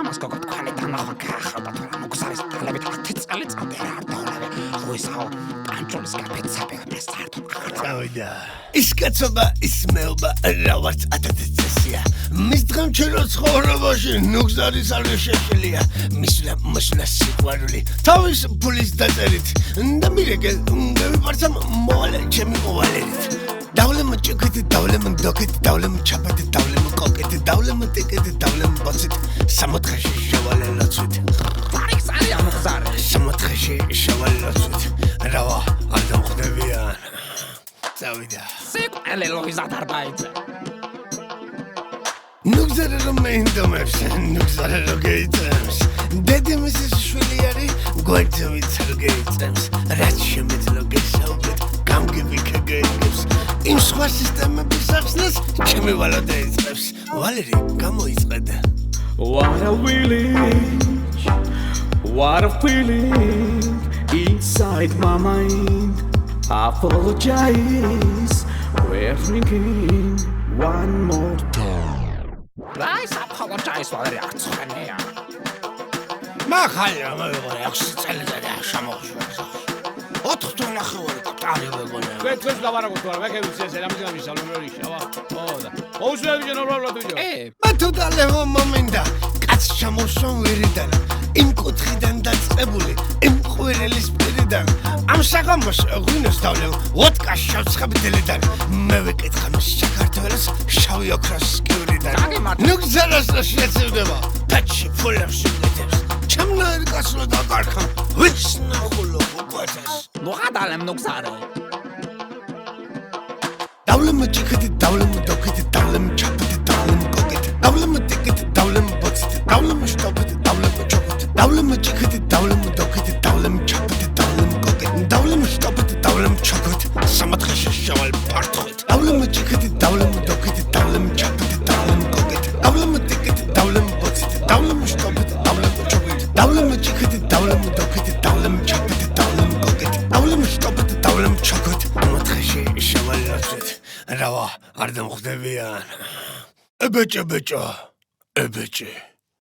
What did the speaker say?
ამას გოგო თქვენი დამახვა გაახავდა თუ რა მოგზარის დალებით 10 წელი წავდა რა დოლარი ხუისაო პანჭოლის გაფეცაბება მასარტო წავიდა ის კაცობა ის მეობა რაღაც ათათწესია მის დღემდე ცხოვრებაში ნუგზარის არ შეშელია მისლა სიყვარული თავის ფულის დაწერით და მირეკე გავიპარცამ მოვალე ჩემი მოვალერით დავლემ ჭიქით დავლემ დოკით დავლემ ჩაპათი დავლემ კოკით დავლემ ტიკით დავლემ ბოცით სამოთხეში შევალე ლოცვით ფარიქს არია მოგზარი სამოთხეში შევალე ლოცვით რავა არ დამხვდებიან წავიდა სიყვარული ლოიზა დარბაიძე ნუგზარი რომ მეინდომებს ნუგზარი რომ გეიწევს დედამისის შვილი არის გვერდზევით არ გეიწევს რაც შემეძლო გესაუბრეთ გამგები ქეგეიგებს იმ სხვა სისტემების ახსნას ჩემი ვალოდა იწყებს ვალერი გამოიწყედა What a village, what a feeling inside my mind. I apologize, we're drinking one more time. Guys, apologize Valerie Artskhania. მახალია მოიღო 6 წელიწად შემოხშვა 4 თვე ნახევარი კტარი ვეგონა Vetves ლავარაკო თუ არ ვეკევიცი ესე რამის გამისალმებელი შავა. ოდა. მოუსმენები ნორმალურად ვიდეო. მათუდა ლევო მომინდა კაც ჩამოსვან ვერიდან იმ კუთხიდან დაწყებული იმ ყვირელის პირიდან ამ საღამოს ღვინოს დავლევ ვოდკას შავცხაბდელიდან მე ვეკითხა მის საქართველოს შავი ოქროს სკივრიდან ნუგზარას შეეცდება პაჩი ფულებს შეგდებს ჩემნაირ კაცო დაკარქა ვიც ნახულო უყვეთეს მოხადალემ ნუგზარი დავლემ ჭიქით დავლემ დოკით დავლემ ჩაპით დავლემ კოკით დავლემ ტიკით დავლემ ბოცით დავლემ შტოპით დავლემ ჩოკით დავლემ ჭიქით დავლემ დოკით დავლემ ჩაპით დავლემ კოკით დავლემ შტოპით დავლემ ჩოკით სამოთხეში შევალ პარტოით დავლემ ჭიქით დავლემ დოკით დავლემ ჩაპით დავლემ კოკით დავლემ ტიკით დავლემ ბოცით დავლემ შტოპით დავლემ ჩოკით დავლემ ჭიქით დავლემ დოკით დავლემ ჩაპით დავლემ კოკით დავლემ შტოპით დავლემ ჩოკით სამოთხეში შევალ ლოცვით რავა არ დამხვდებიან ებეჭე